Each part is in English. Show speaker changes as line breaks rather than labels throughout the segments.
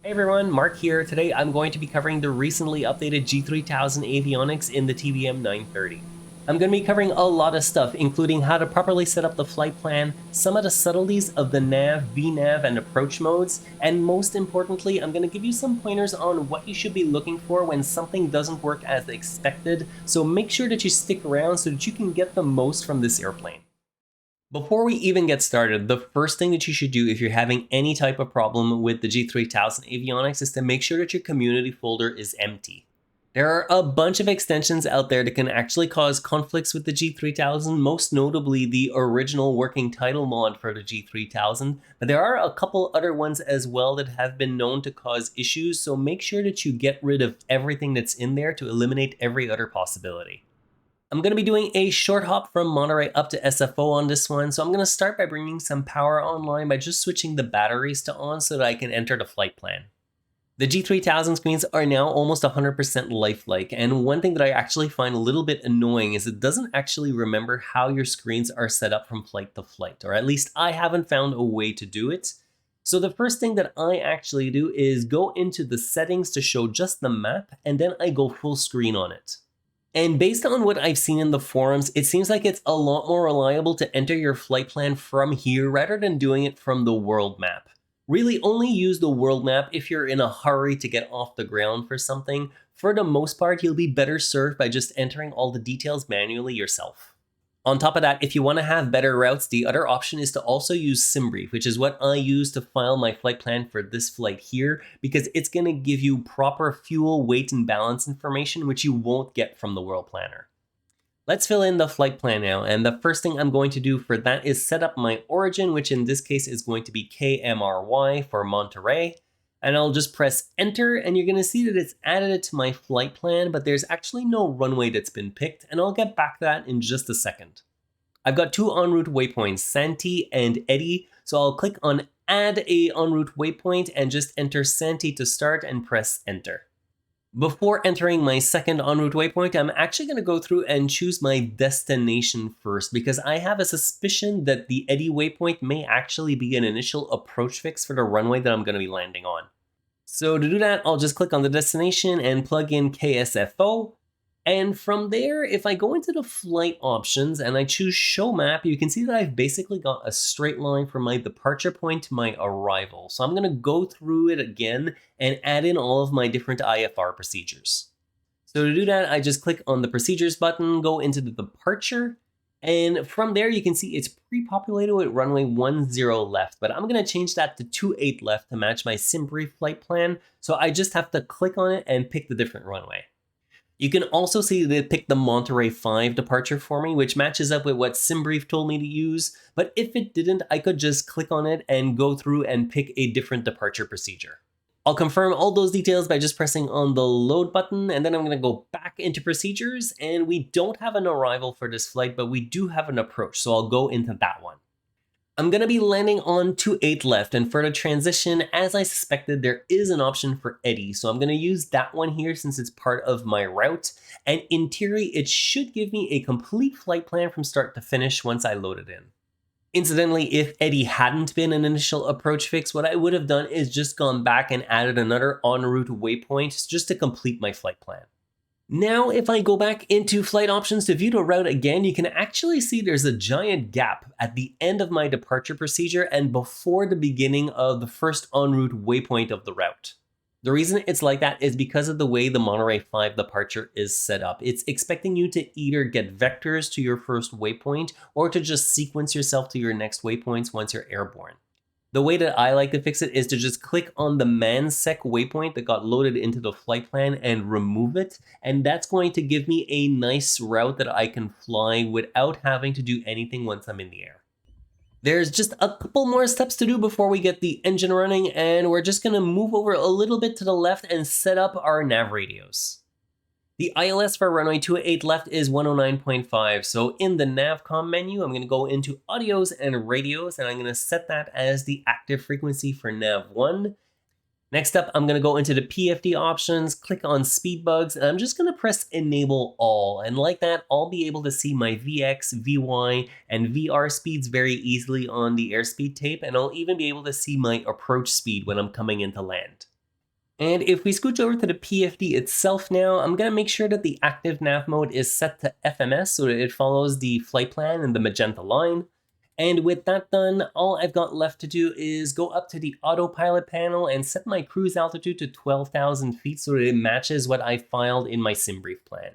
Hey everyone, Mark here. Today I'm going to be covering the recently updated G3000 avionics in the TBM930. I'm going to be covering a lot of stuff, including how to properly set up the flight plan, some of the subtleties of the nav, VNAV, and approach modes, and most importantly, I'm going to give you some pointers on what you should be looking for when something doesn't work as expected, so make sure that you stick around so that you can get the most from this airplane. Before we even get started, the first thing that you should do if you're having any type of problem with the G3000 avionics is to make sure that your community folder is empty. There are a bunch of extensions out there that can actually cause conflicts with the G3000, most notably the original working title mod for the G3000, but there are a couple other ones as well that have been known to cause issues, so make sure that you get rid of everything that's in there to eliminate every other possibility. I'm going to be doing a short hop from Monterey up to SFO on this one, so I'm going to start by bringing some power online by just switching the batteries to on so that I can enter the flight plan. The G3000 screens are now almost 100% lifelike, and one thing that I actually find a little bit annoying is it doesn't actually remember how your screens are set up from flight to flight, or at least I haven't found a way to do it. So the first thing that I actually do is go into the settings to show just the map, and then I go full screen on it. And based on what I've seen in the forums, it seems like it's a lot more reliable to enter your flight plan from here rather than doing it from the world map. Really only use the world map if you're in a hurry to get off the ground for something. For the most part, you'll be better served by just entering all the details manually yourself. On top of that, if you want to have better routes, the other option is to also use SimBrief, which is what I use to file my flight plan for this flight here, because it's going to give you proper fuel, weight, and balance information, which you won't get from the World Planner. Let's fill in the flight plan now, and the first thing I'm going to do for that is set up my origin, which in this case is going to be KMRY for Monterey. And I'll just press enter, and you're going to see that it's added it to my flight plan, but there's actually no runway that's been picked, and I'll get back to that in just a second. I've got two en route waypoints, Santee and Eddy, so I'll click on add a en route waypoint and just enter Santee to start and press enter. Before entering my second en route waypoint, I'm actually going to go through and choose my destination first, because I have a suspicion that the Eddy waypoint may actually be an initial approach fix for the runway that I'm going to be landing on. So to do that, I'll just click on the destination and plug in KSFO. And from there, if I go into the flight options and I choose show map, you can see that I've basically got a straight line from my departure point to my arrival. So I'm going to go through it again and add in all of my different IFR procedures. So to do that, I just click on the procedures button, go into the departure, and from there you can see it's pre-populated with runway 10 left, but I'm going to change that to 28 left to match my SimBrief flight plan. So I just have to click on it and pick the different runway. You can also see that it picked the Monterey 5 departure for me, which matches up with what SimBrief told me to use, but if it didn't, I could just click on it and go through and pick a different departure procedure. I'll confirm all those details by just pressing on the load button, and then I'm going to go back into procedures, and we don't have an arrival for this flight, but we do have an approach, so I'll go into that one. I'm going to be landing on 28 left, and for the transition, as I suspected, there is an option for Eddy, so I'm going to use that one here since it's part of my route, and in theory, it should give me a complete flight plan from start to finish once I load it in. Incidentally, if Eddy hadn't been an initial approach fix, what I would have done is just gone back and added another en route waypoint just to complete my flight plan. Now, if I go back into flight options to view the route again, you can actually see there's a giant gap at the end of my departure procedure and before the beginning of the first en route waypoint of the route. The reason it's like that is because of the way the Monterey 5 departure is set up. It's expecting you to either get vectors to your first waypoint or to just sequence yourself to your next waypoints once you're airborne. The way that I like to fix it is to just click on the MANSEC waypoint that got loaded into the flight plan and remove it, and that's going to give me a nice route that I can fly without having to do anything once I'm in the air. There's just a couple more steps to do before we get the engine running, and we're just going to move over a little bit to the left and set up our nav radios. The ILS for runway 28 left is 109.5, so in the Navcom menu, I'm going to go into audios and radios, and I'm going to set that as the active frequency for Nav1. Next up, I'm going to go into the PFD options, click on speed bugs, and I'm just going to press enable all, and like that, I'll be able to see my VX, VY, and VR speeds very easily on the airspeed tape, and I'll even be able to see my approach speed when I'm coming into land. And if we scooch over to the PFD itself now, I'm going to make sure that the active nav mode is set to FMS so that it follows the flight plan in the magenta line. And with that done, all I've got left to do is go up to the autopilot panel and set my cruise altitude to 12,000 feet so that it matches what I filed in my SimBrief plan.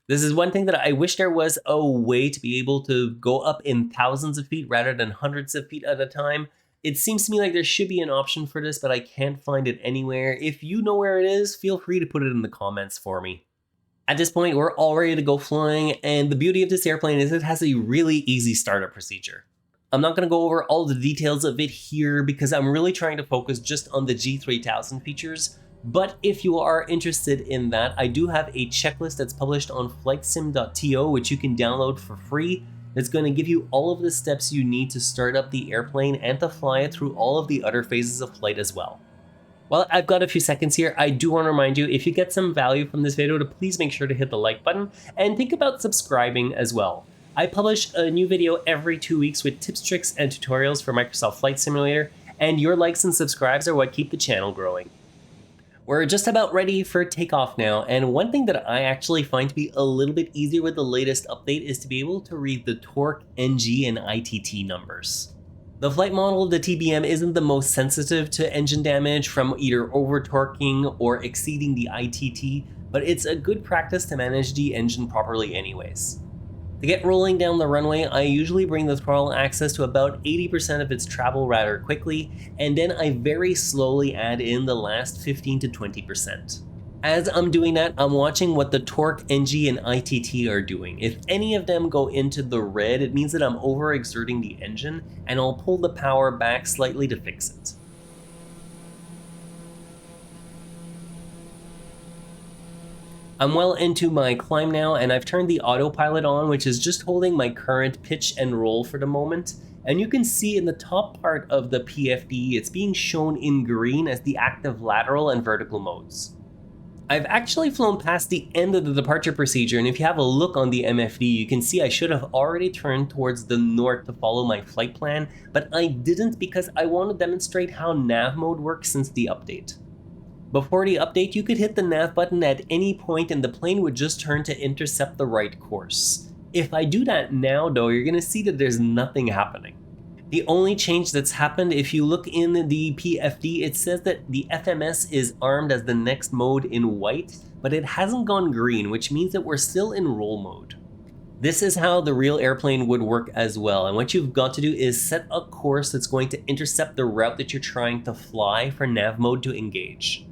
This is one thing that I wish there was a way to be able to go up in thousands of feet rather than hundreds of feet at a time. It seems to me like there should be an option for this, but I can't find it anywhere. If you know where it is, feel free to put it in the comments for me. At this point, we're all ready to go flying, and the beauty of this airplane is it has a really easy startup procedure. I'm not going to go over all the details of it here because I'm really trying to focus just on the G3000 features, but if you are interested in that, I do have a checklist that's published on flightsim.to, which you can download for free. It's going to give you all of the steps you need to start up the airplane and to fly it through all of the other phases of flight as well. While I've got a few seconds here, I do want to remind you, if you get some value from this video, to please make sure to hit the like button and think about subscribing as well. I publish a new video every 2 weeks with tips, tricks, and tutorials for Microsoft Flight Simulator, and your likes and subscribes are what keep the channel growing. We're just about ready for takeoff now, and one thing that I actually find to be a little bit easier with the latest update is to be able to read the torque, NG, and ITT numbers. The flight model of the TBM isn't the most sensitive to engine damage from either over-torquing or exceeding the ITT, but it's a good practice to manage the engine properly anyways. To get rolling down the runway, I usually bring the throttle axis to about 80% of its travel rather quickly, and then I very slowly add in the last 15 to 20%. As I'm doing that, I'm watching what the torque, NG, and ITT are doing. If any of them go into the red, it means that I'm overexerting the engine, and I'll pull the power back slightly to fix it. I'm well into my climb now, and I've turned the autopilot on, which is just holding my current pitch and roll for the moment. And you can see in the top part of the PFD, it's being shown in green as the active lateral and vertical modes. I've actually flown past the end of the departure procedure, and if you have a look on the MFD, you can see I should have already turned towards the north to follow my flight plan, but I didn't because I want to demonstrate how nav mode works since the update. Before the update, you could hit the nav button at any point and the plane would just turn to intercept the right course. If I do that now though, you're going to see that there's nothing happening. The only change that's happened, if you look in the PFD, it says that the FMS is armed as the next mode in white, but it hasn't gone green, which means that we're still in roll mode. This is how the real airplane would work as well, and what you've got to do is set a course that's going to intercept the route that you're trying to fly for nav mode to engage.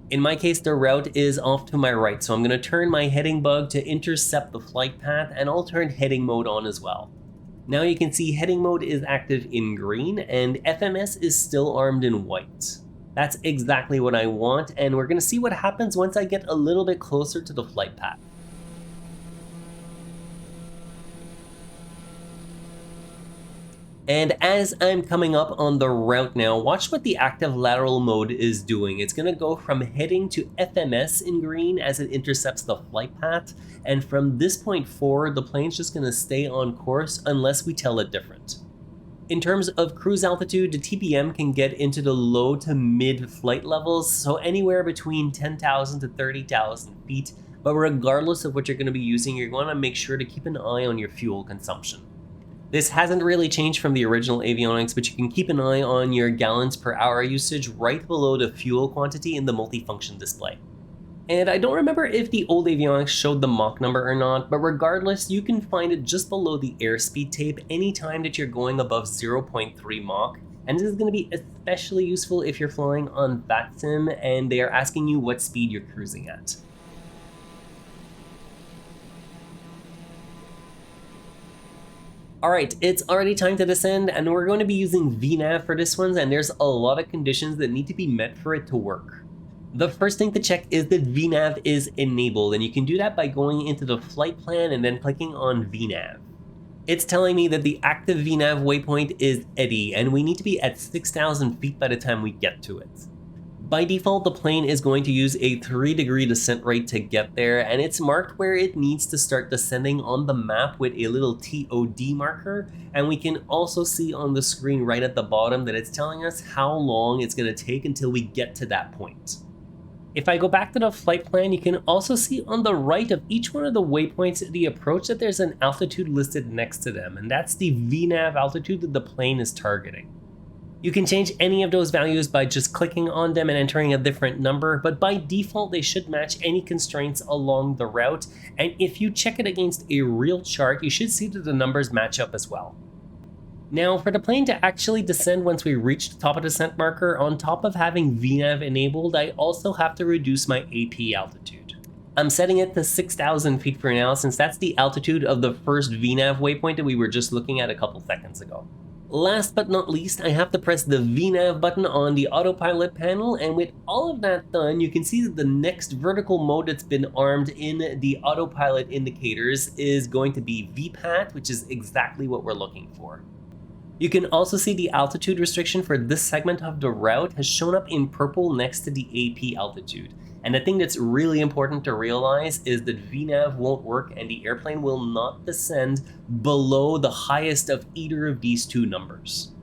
In my case, the route is off to my right, so I'm going to turn my heading bug to intercept the flight path, and I'll turn heading mode on as well. Now you can see heading mode is active in green, and FMS is still armed in white. That's exactly what I want, and we're going to see what happens once I get a little bit closer to the flight path. And as I'm coming up on the route now, watch what the active lateral mode is doing. It's going to go from heading to FMS in green as it intercepts the flight path, and from this point forward, the plane's just going to stay on course unless we tell it different. In terms of cruise altitude, the TBM can get into the low to mid flight levels, so anywhere between 10,000 to 30,000 feet, but regardless of what you're going to be using, you're going to make sure to keep an eye on your fuel consumption. This hasn't really changed from the original avionics, but you can keep an eye on your gallons per hour usage right below the fuel quantity in the multifunction display. And I don't remember if the old avionics showed the Mach number or not, but regardless, you can find it just below the airspeed tape anytime that you're going above 0.3 Mach. And this is going to be especially useful if you're flying on VATSIM and they are asking you what speed you're cruising at. Alright, it's already time to descend, and we're going to be using VNAV for this one, and there's a lot of conditions that need to be met for it to work. The first thing to check is that VNAV is enabled, and you can do that by going into the flight plan and then clicking on VNAV. It's telling me that the active VNAV waypoint is Eddy, and we need to be at 6,000 feet by the time we get to it. By default, the plane is going to use a 3-degree descent rate to get there, and it's marked where it needs to start descending on the map with a little TOD marker, and we can also see on the screen right at the bottom that it's telling us how long it's going to take until we get to that point. If I go back to the flight plan, you can also see on the right of each one of the waypoints of the approach that there's an altitude listed next to them, and that's the VNAV altitude that the plane is targeting. You can change any of those values by just clicking on them and entering a different number, but by default they should match any constraints along the route, and if you check it against a real chart, you should see that the numbers match up as well. Now, for the plane to actually descend once we reach the top of the descent marker, on top of having VNAV enabled, I also have to reduce my AP altitude. I'm setting it to 6,000 feet for now, since that's the altitude of the first VNAV waypoint that we were just looking at a couple seconds ago. Last but not least, I have to press the VNAV button on the autopilot panel, and with all of that done, you can see that the next vertical mode that's been armed in the autopilot indicators is going to be VPAT, which is exactly what we're looking for. You can also see the altitude restriction for this segment of the route has shown up in purple next to the AP altitude. And the thing that's really important to realize is that VNAV won't work and the airplane will not descend below the highest of either of these two numbers.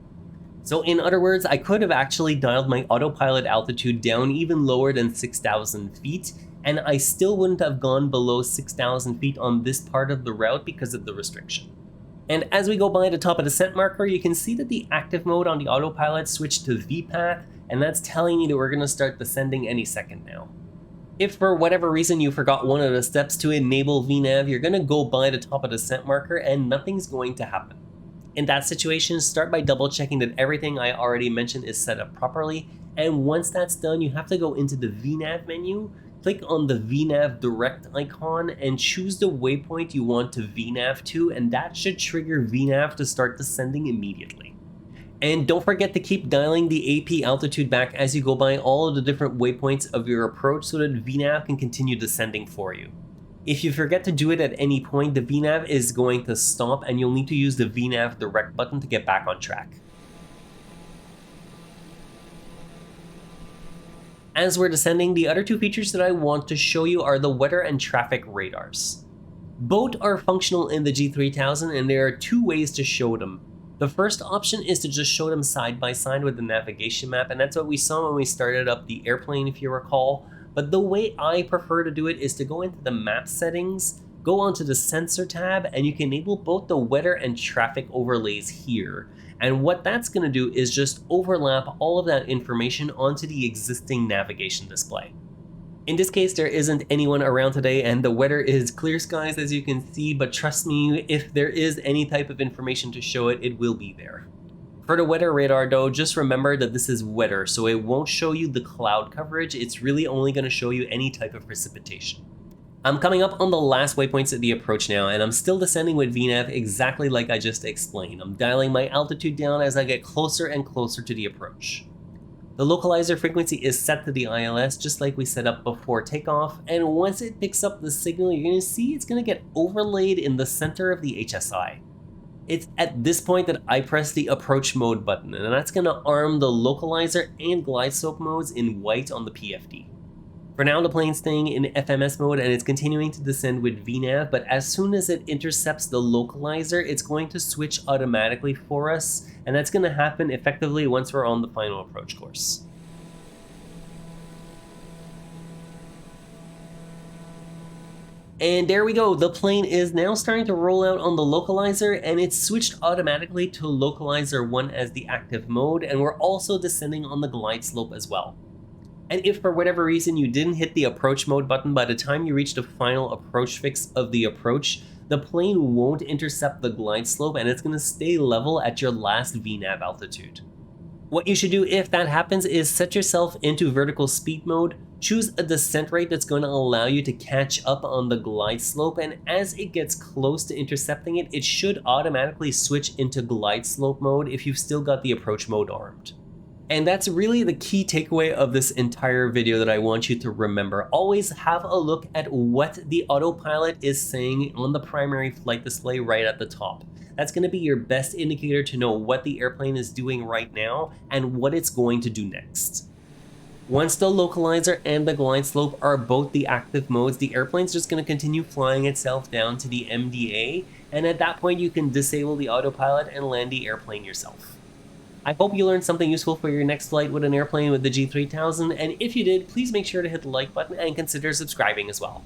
So in other words, I could have actually dialed my autopilot altitude down even lower than 6,000 feet, and I still wouldn't have gone below 6,000 feet on this part of the route because of the restriction. And as we go by the top of the descent marker, you can see that the active mode on the autopilot switched to VPAT, and that's telling me that we're going to start descending any second now. If for whatever reason you forgot one of the steps to enable VNAV, you're going to go by the top of the descent marker and nothing's going to happen. In that situation, start by double checking that everything I already mentioned is set up properly, and once that's done, you have to go into the VNAV menu, click on the VNAV direct icon, and choose the waypoint you want to VNAV to, and that should trigger VNAV to start descending immediately. And don't forget to keep dialing the AP altitude back as you go by all of the different waypoints of your approach so that VNAV can continue descending for you. If you forget to do it at any point, the VNAV is going to stop and you'll need to use the VNAV direct button to get back on track. As we're descending, the other two features that I want to show you are the weather and traffic radars. Both are functional in the G3000 and there are two ways to show them. The first option is to just show them side by side with the navigation map, and that's what we saw when we started up the airplane, if you recall. But the way I prefer to do it is to go into the map settings, go onto the sensor tab, and you can enable both the weather and traffic overlays here. And what that's going to do is just overlap all of that information onto the existing navigation display. In this case, there isn't anyone around today and the weather is clear skies as you can see, but trust me, if there is any type of information to show it, it will be there. For the weather radar though, just remember that this is weather, so it won't show you the cloud coverage, it's really only going to show you any type of precipitation. I'm coming up on the last waypoints of the approach now, and I'm still descending with VNAV exactly like I just explained. I'm dialing my altitude down as I get closer and closer to the approach. The localizer frequency is set to the ILS just like we set up before takeoff, and once it picks up the signal, you're going to see it's going to get overlaid in the center of the HSI. It's at this point that I press the approach mode button, and that's going to arm the localizer and Glideslope modes in white on the PFD. For now, the plane's staying in FMS mode and it's continuing to descend with VNAV, but as soon as it intercepts the localizer, it's going to switch automatically for us, and that's going to happen effectively once we're on the final approach course. And there we go, the plane is now starting to roll out on the localizer, and it's switched automatically to localizer 1 as the active mode, and we're also descending on the glide slope as well. And if for whatever reason you didn't hit the approach mode button by the time you reach the final approach fix of the approach, the plane won't intercept the glide slope and it's going to stay level at your last VNAV altitude. What you should do if that happens is set yourself into vertical speed mode, choose a descent rate that's going to allow you to catch up on the glide slope, and as it gets close to intercepting it, it should automatically switch into glide slope mode if you've still got the approach mode armed. And that's really the key takeaway of this entire video that I want you to remember. Always have a look at what the autopilot is saying on the primary flight display right at the top. That's going to be your best indicator to know what the airplane is doing right now and what it's going to do next. Once the localizer and the glide slope are both the active modes, the airplane's just going to continue flying itself down to the MDA, and at that point you can disable the autopilot and land the airplane yourself. I hope you learned something useful for your next flight with an airplane with the G3000, and if you did, please make sure to hit the like button and consider subscribing as well.